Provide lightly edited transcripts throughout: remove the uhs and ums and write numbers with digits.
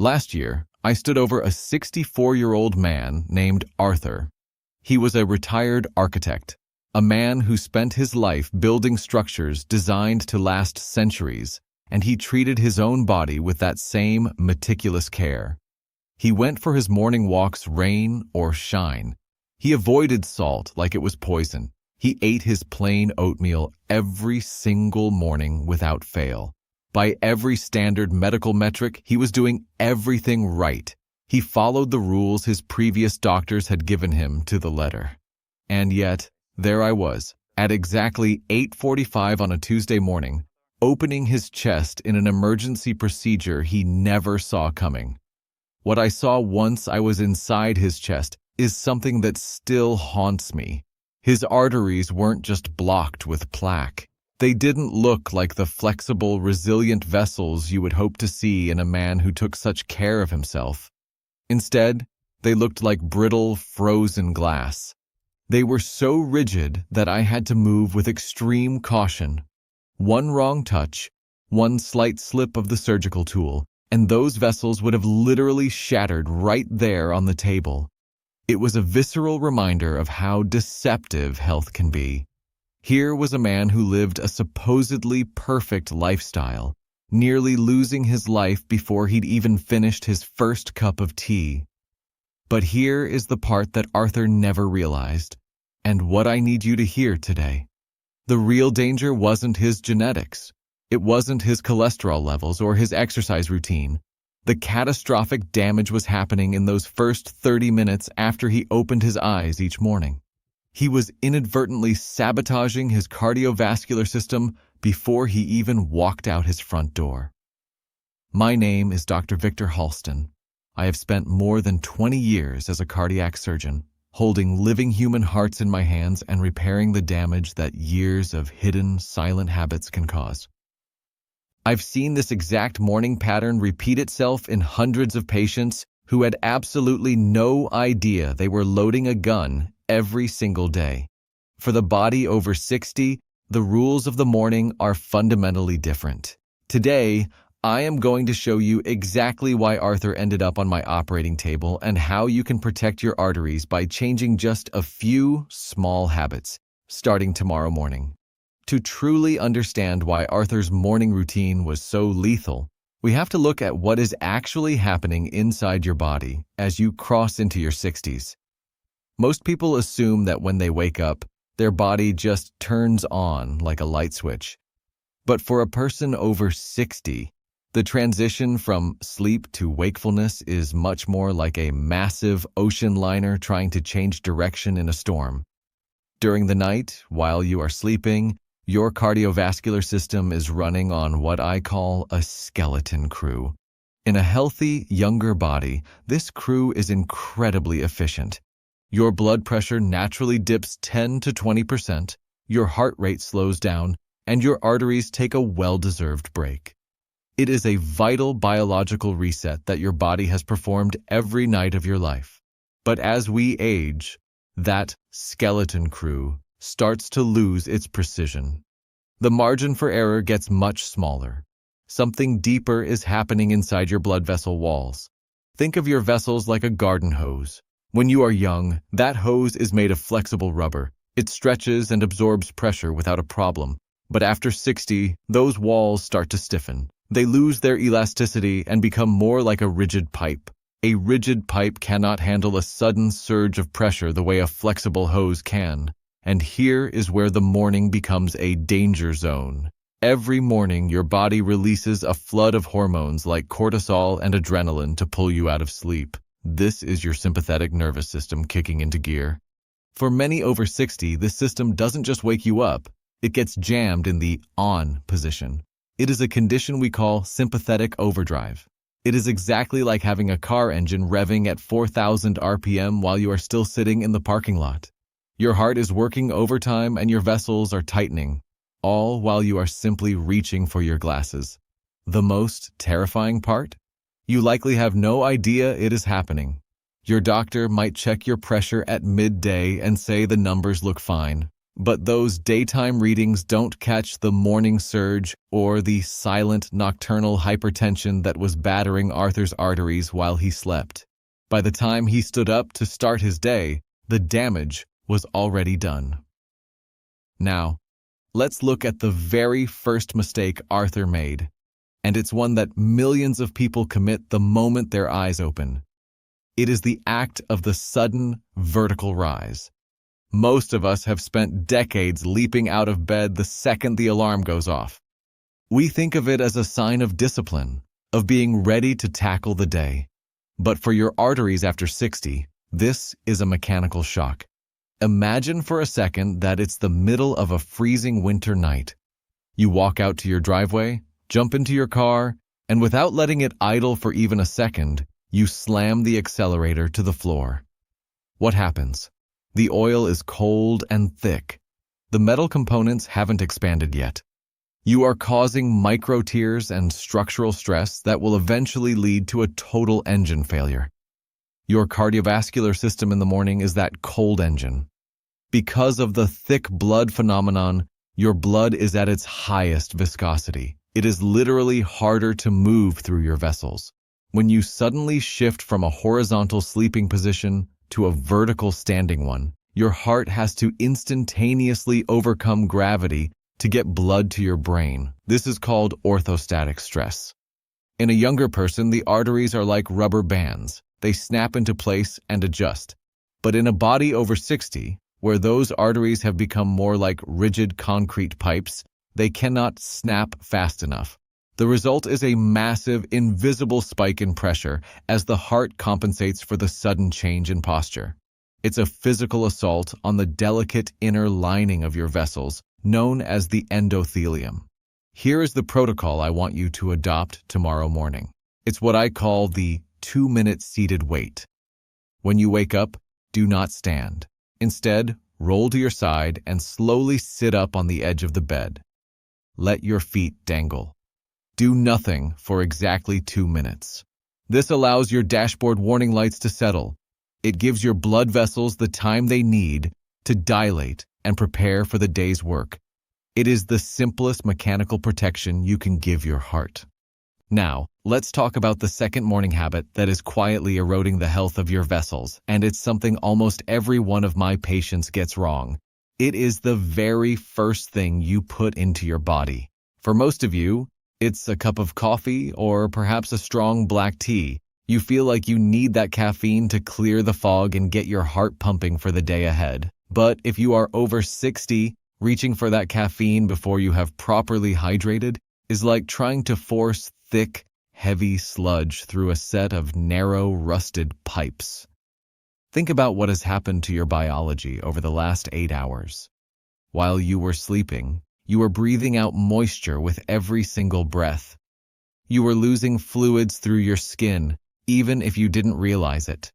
Last year, I stood over a 64-year-old man named Arthur. He was a retired architect, a man who spent his life building structures designed to last centuries, and he treated his own body with that same meticulous care. He went for his morning walks rain or shine. He avoided salt like it was poison. He ate his plain oatmeal every single morning without fail. By every standard medical metric, he was doing everything right. He followed the rules his previous doctors had given him to the letter. And yet, there I was, at exactly 8:45 on a Tuesday morning, opening his chest in an emergency procedure he never saw coming. What I saw once I was inside his chest is something that still haunts me. His arteries weren't just blocked with plaque. They didn't look like the flexible, resilient vessels you would hope to see in a man who took such care of himself. Instead, they looked like brittle, frozen glass. They were so rigid that I had to move with extreme caution. One wrong touch, one slight slip of the surgical tool, and those vessels would have literally shattered right there on the table. It was a visceral reminder of how deceptive health can be. Here was a man who lived a supposedly perfect lifestyle, nearly losing his life before he'd even finished his first cup of tea. But here is the part that Arthur never realized, and what I need you to hear today. The real danger wasn't his genetics. It wasn't his cholesterol levels or his exercise routine. The catastrophic damage was happening in those first 30 minutes after he opened his eyes each morning. He was inadvertently sabotaging his cardiovascular system before he even walked out his front door. My name is Dr. Victor Halston. I have spent more than 20 years as a cardiac surgeon, holding living human hearts in my hands and repairing the damage that years of hidden, silent habits can cause. I've seen this exact morning pattern repeat itself in hundreds of patients who had absolutely no idea they were loading a gun every single day. For the body over 60, the rules of the morning are fundamentally different. Today, I am going to show you exactly why Arthur ended up on my operating table and how you can protect your arteries by changing just a few small habits, starting tomorrow morning. To truly understand why Arthur's morning routine was so lethal, we have to look at what is actually happening inside your body as you cross into your 60s. Most people assume that when they wake up, their body just turns on like a light switch. But for a person over 60, the transition from sleep to wakefulness is much more like a massive ocean liner trying to change direction in a storm. During the night, while you are sleeping, your cardiovascular system is running on what I call a skeleton crew. In a healthy, younger body, this crew is incredibly efficient. Your blood pressure naturally dips 10 to 20%, your heart rate slows down, and your arteries take a well-deserved break. It is a vital biological reset that your body has performed every night of your life. But as we age, that skeleton crew starts to lose its precision. The margin for error gets much smaller. Something deeper is happening inside your blood vessel walls. Think of your vessels like a garden hose. When you are young, that hose is made of flexible rubber. It stretches and absorbs pressure without a problem. But after 60, those walls start to stiffen. They lose their elasticity and become more like a rigid pipe. A rigid pipe cannot handle a sudden surge of pressure the way a flexible hose can. And here is where the morning becomes a danger zone. Every morning, your body releases a flood of hormones like cortisol and adrenaline to pull you out of sleep. This is your sympathetic nervous system kicking into gear. For many over 60, this system doesn't just wake you up, it gets jammed in the on position. It is a condition we call sympathetic overdrive. It is exactly like having a car engine revving at 4,000 RPM while you are still sitting in the parking lot. Your heart is working overtime and your vessels are tightening, all while you are simply reaching for your glasses. The most terrifying part? You likely have no idea it is happening. Your doctor might check your pressure at midday and say the numbers look fine, But those daytime readings don't catch the morning surge or the silent nocturnal hypertension that was battering Arthur's arteries while he slept. By the time he stood up to start his day, the damage was already done. Now, let's look at the very first mistake Arthur made, and it's one that millions of people commit the moment their eyes open. It is the act of the sudden vertical rise. Most of us have spent decades leaping out of bed the second the alarm goes off. We think of it as a sign of discipline, of being ready to tackle the day. But for your arteries after 60, this is a mechanical shock. Imagine for a second that it's the middle of a freezing winter night. You walk out to your driveway, jump into your car, and without letting it idle for even a second, you slam the accelerator to the floor. What happens? The oil is cold and thick. The metal components haven't expanded yet. You are causing micro tears and structural stress that will eventually lead to a total engine failure. Your cardiovascular system in the morning is that cold engine. Because of the thick blood phenomenon, your blood is at its highest viscosity. It is literally harder to move through your vessels. When you suddenly shift from a horizontal sleeping position to a vertical standing one, your heart has to instantaneously overcome gravity to get blood to your brain. This is called orthostatic stress. In a younger person, the arteries are like rubber bands. They snap into place and adjust. But in a body over 60, where those arteries have become more like rigid concrete pipes, they cannot snap fast enough. The result is a massive, invisible spike in pressure as the heart compensates for the sudden change in posture. It's a physical assault on the delicate inner lining of your vessels, known as the endothelium. Here is the protocol I want you to adopt tomorrow morning. It's what I call the 2-minute seated wait. When you wake up, do not stand. Instead, roll to your side and slowly sit up on the edge of the bed. Let your feet dangle. Do nothing for exactly 2 minutes. This allows your dashboard warning lights to settle. It gives your blood vessels the time they need to dilate and prepare for the day's work. It is the simplest mechanical protection you can give your heart. Now, let's talk about the second morning habit that is quietly eroding the health of your vessels, and it's something almost every one of my patients gets wrong. It is the very first thing you put into your body. For most of you, it's a cup of coffee or perhaps a strong black tea. You feel like you need that caffeine to clear the fog and get your heart pumping for the day ahead. But if you are over 60, reaching for that caffeine before you have properly hydrated is like trying to force thick, heavy sludge through a set of narrow, rusted pipes. Think about what has happened to your biology over the last 8 hours. While you were sleeping, you were breathing out moisture with every single breath. You were losing fluids through your skin, even if you didn't realize it.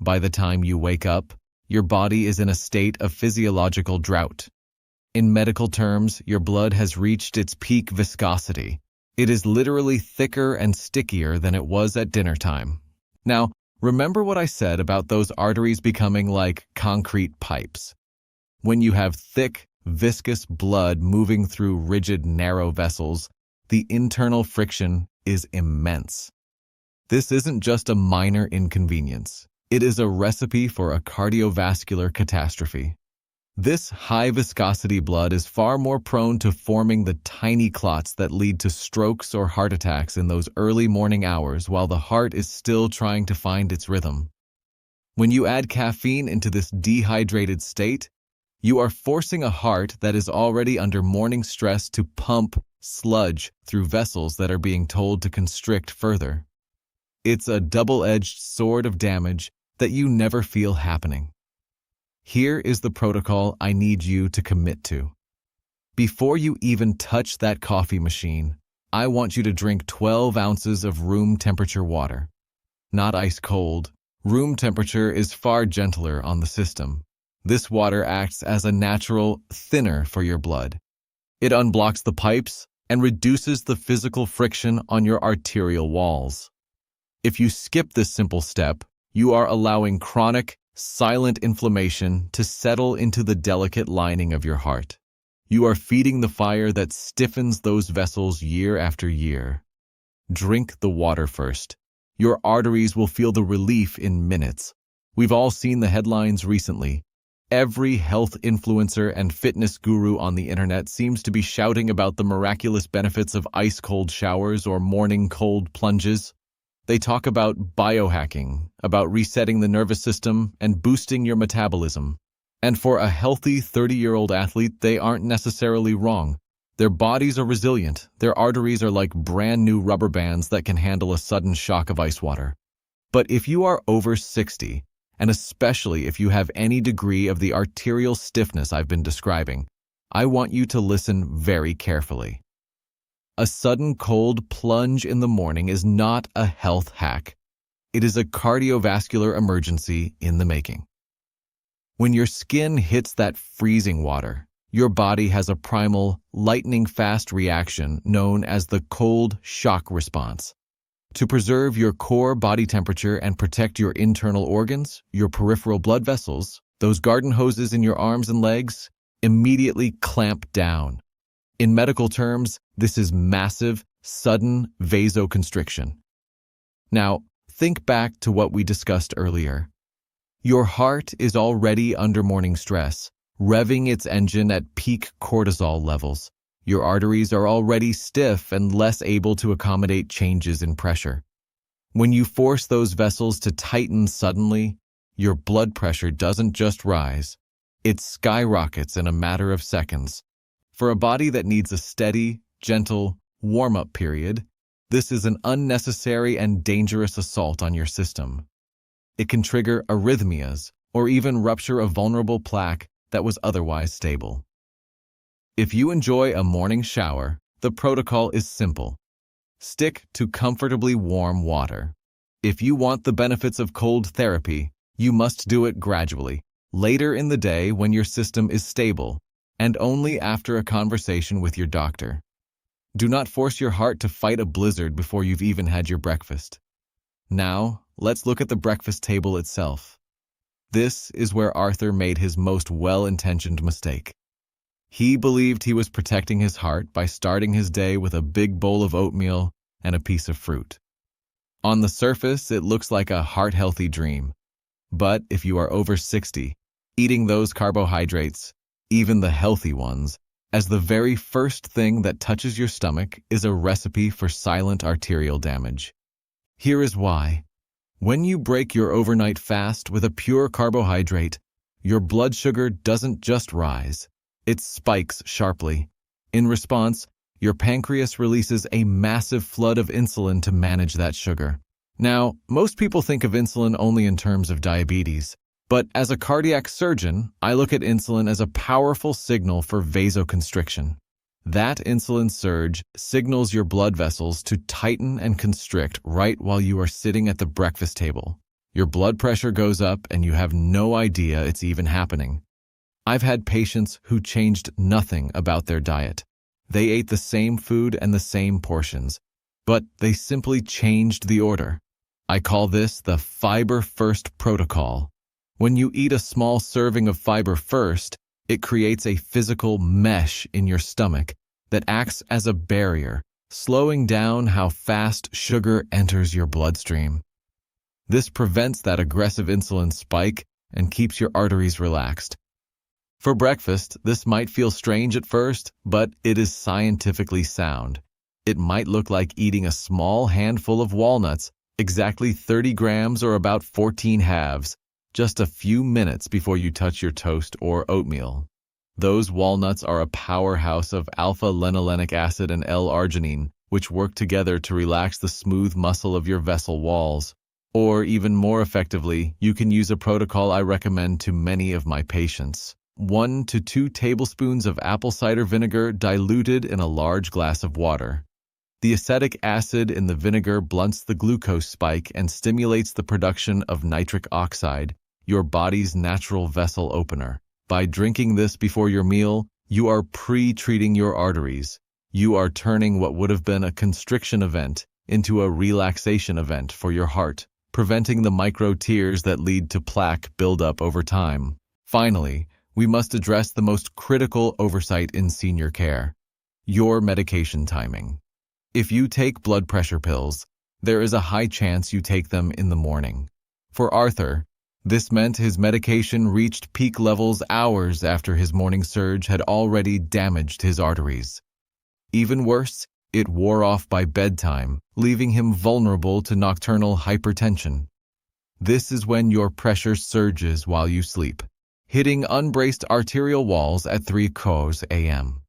By the time you wake up, your body is in a state of physiological drought. In medical terms, your blood has reached its peak viscosity. It is literally thicker and stickier than it was at dinner time. Now, remember what I said about those arteries becoming like concrete pipes. When you have thick, viscous blood moving through rigid, narrow vessels, the internal friction is immense. This isn't just a minor inconvenience. It is a recipe for a cardiovascular catastrophe. This high-viscosity blood is far more prone to forming the tiny clots that lead to strokes or heart attacks in those early morning hours while the heart is still trying to find its rhythm. When you add caffeine into this dehydrated state, you are forcing a heart that is already under morning stress to pump sludge through vessels that are being told to constrict further. It's a double-edged sword of damage that you never feel happening. Here is the protocol I need you to commit to. Before you even touch that coffee machine, I want you to drink 12 ounces of room temperature water. Not ice cold. Room temperature is far gentler on the system. This water acts as a natural thinner for your blood. It unblocks the pipes and reduces the physical friction on your arterial walls. If you skip this simple step, you are allowing chronic, silent inflammation to settle into the delicate lining of your heart. You are feeding the fire that stiffens those vessels year after year. Drink the water first. Your arteries will feel the relief in minutes. We've all seen the headlines recently. Every health influencer and fitness guru on the internet seems to be shouting about the miraculous benefits of ice-cold showers or morning cold plunges. They talk about biohacking, about resetting the nervous system and boosting your metabolism. And for a healthy 30-year-old athlete, they aren't necessarily wrong. Their bodies are resilient. Their arteries are like brand new rubber bands that can handle a sudden shock of ice water. But if you are over 60, and especially if you have any degree of the arterial stiffness I've been describing, I want you to listen very carefully. A sudden cold plunge in the morning is not a health hack. It is a cardiovascular emergency in the making. When your skin hits that freezing water, your body has a primal, lightning-fast reaction known as the cold shock response. To preserve your core body temperature and protect your internal organs, your peripheral blood vessels, those garden hoses in your arms and legs, immediately clamp down. In medical terms, this is massive, sudden vasoconstriction. Now, think back to what we discussed earlier. Your heart is already under morning stress, revving its engine at peak cortisol levels. Your arteries are already stiff and less able to accommodate changes in pressure. When you force those vessels to tighten suddenly, your blood pressure doesn't just rise, it skyrockets in a matter of seconds. For a body that needs a steady, gentle, warm-up period, this is an unnecessary and dangerous assault on your system. It can trigger arrhythmias or even rupture a vulnerable plaque that was otherwise stable. If you enjoy a morning shower, the protocol is simple. Stick to comfortably warm water. If you want the benefits of cold therapy, you must do it gradually, later in the day when your system is stable, and only after a conversation with your doctor. Do not force your heart to fight a blizzard before you've even had your breakfast. Now, let's look at the breakfast table itself. This is where Arthur made his most well-intentioned mistake. He believed he was protecting his heart by starting his day with a big bowl of oatmeal and a piece of fruit. On the surface, it looks like a heart-healthy dream. But if you are over 60, eating those carbohydrates, even the healthy ones, as the very first thing that touches your stomach is a recipe for silent arterial damage. Here is why. When you break your overnight fast with a pure carbohydrate, your blood sugar doesn't just rise. It spikes sharply. In response, your pancreas releases a massive flood of insulin to manage that sugar. Now, most people think of insulin only in terms of diabetes, but as a cardiac surgeon, I look at insulin as a powerful signal for vasoconstriction. That insulin surge signals your blood vessels to tighten and constrict right while you are sitting at the breakfast table. Your blood pressure goes up and you have no idea it's even happening. I've had patients who changed nothing about their diet. They ate the same food and the same portions, but they simply changed the order. I call this the fiber first protocol. When you eat a small serving of fiber first, it creates a physical mesh in your stomach that acts as a barrier, slowing down how fast sugar enters your bloodstream. This prevents that aggressive insulin spike and keeps your arteries relaxed. For breakfast, this might feel strange at first, but it is scientifically sound. It might look like eating a small handful of walnuts, exactly 30 grams or about 14 halves, just a few minutes before you touch your toast or oatmeal. Those walnuts are a powerhouse of alpha-linolenic acid and L-arginine, which work together to relax the smooth muscle of your vessel walls. Or even more effectively, you can use a protocol I recommend to many of my patients. 1 to 2 tablespoons of apple cider vinegar diluted in a large glass of water. The acetic acid in the vinegar blunts the glucose spike and stimulates the production of nitric oxide, your body's natural vessel opener. By drinking this before your meal, you are pre-treating your arteries. You are turning what would have been a constriction event into a relaxation event for your heart. preventing the micro tears that lead to plaque buildup over time. Finally, we must address the most critical oversight in senior care: your medication timing. If you take blood pressure pills, there is a high chance you take them in the morning. For Arthur, this meant his medication reached peak levels hours after his morning surge had already damaged his arteries. Even worse, it wore off by bedtime, leaving him vulnerable to nocturnal hypertension. This is when your pressure surges while you sleep, hitting unbraced arterial walls at 3 a.m.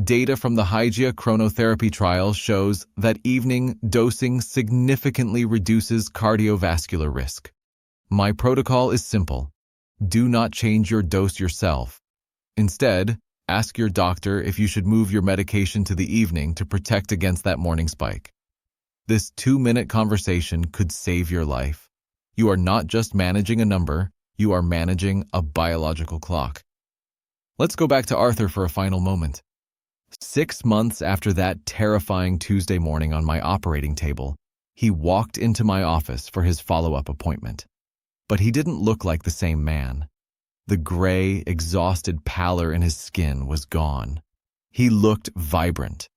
Data from the Hygia chronotherapy trial shows that evening dosing significantly reduces cardiovascular risk. My protocol is simple. Do not change your dose yourself. Instead, ask your doctor if you should move your medication to the evening to protect against that morning spike. This 2-minute conversation could save your life. You are not just managing a number, you are managing a biological clock. Let's go back to Arthur for a final moment. 6 months after that terrifying Tuesday morning on my operating table, he walked into my office for his follow-up appointment. But he didn't look like the same man. The gray, exhausted pallor in his skin was gone. He looked vibrant.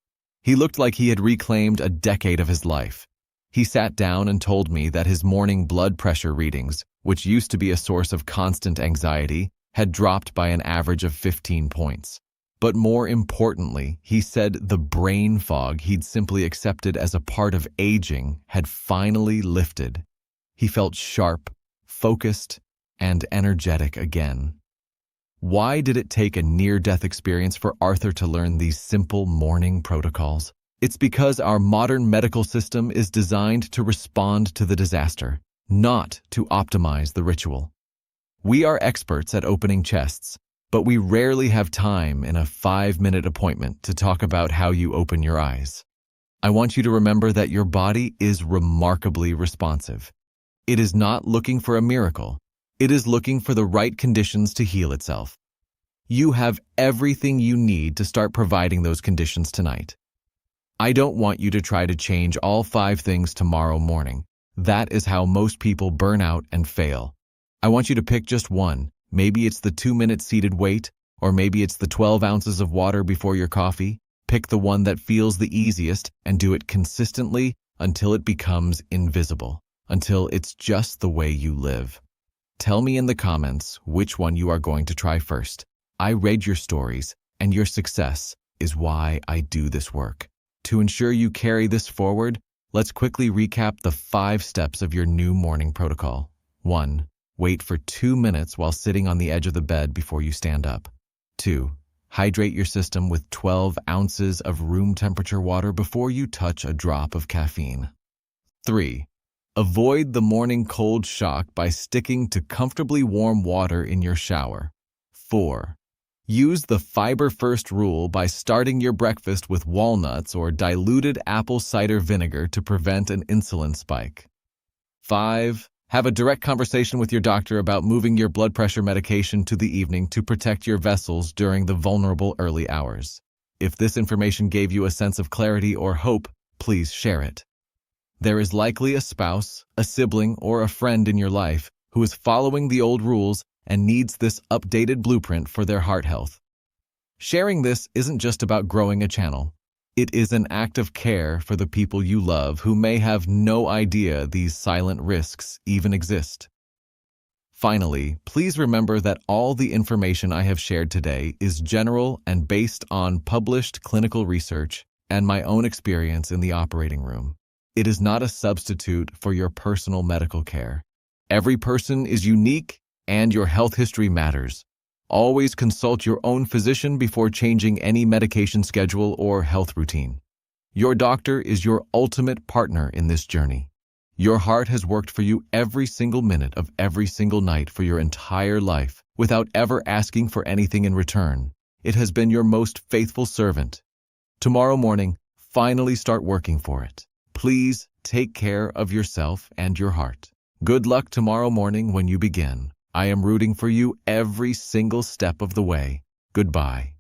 He looked like he had reclaimed a decade of his life. He sat down and told me that his morning blood pressure readings, which used to be a source of constant anxiety, had dropped by an average of 15 points. But more importantly, he said the brain fog he'd simply accepted as a part of aging had finally lifted. He felt sharp, focused, and energetic again. Why did it take a near-death experience for Arthur to learn these simple morning protocols? It's because our modern medical system is designed to respond to the disaster, not to optimize the ritual. We are experts at opening chests, but we rarely have time in a 5-minute appointment to talk about how you open your eyes. I want you to remember that your body is remarkably responsive. It is not looking for a miracle. It is looking for the right conditions to heal itself. You have everything you need to start providing those conditions tonight. I don't want you to try to change all 5 things tomorrow morning. That is how most people burn out and fail. I want you to pick just one. Maybe it's the 2-minute seated wait, or maybe it's the 12 ounces of water before your coffee. Pick the one that feels the easiest and do it consistently until it becomes invisible, until it's just the way you live. Tell me in the comments which one you are going to try first. I read your stories, and your success is why I do this work. To ensure you carry this forward, let's quickly recap the 5 steps of your new morning protocol. 1. Wait for 2 minutes while sitting on the edge of the bed before you stand up. 2. Hydrate your system with 12 ounces of room temperature water before you touch a drop of caffeine. 3. Avoid the morning cold shock by sticking to comfortably warm water in your shower. 4. Use the fiber first rule by starting your breakfast with walnuts or diluted apple cider vinegar to prevent an insulin spike. 5. Have a direct conversation with your doctor about moving your blood pressure medication to the evening to protect your vessels during the vulnerable early hours. If this information gave you a sense of clarity or hope, please share it. There is likely a spouse, a sibling, or a friend in your life who is following the old rules and needs this updated blueprint for their heart health. Sharing this isn't just about growing a channel. It is an act of care for the people you love who may have no idea these silent risks even exist. Finally, please remember that all the information I have shared today is general and based on published clinical research and my own experience in the operating room. It is not a substitute for your personal medical care. Every person is unique and your health history matters. Always consult your own physician before changing any medication schedule or health routine. Your doctor is your ultimate partner in this journey. Your heart has worked for you every single minute of every single night for your entire life without ever asking for anything in return. It has been your most faithful servant. Tomorrow morning, finally start working for it. Please take care of yourself and your heart. Good luck tomorrow morning when you begin. I am rooting for you every single step of the way. Goodbye.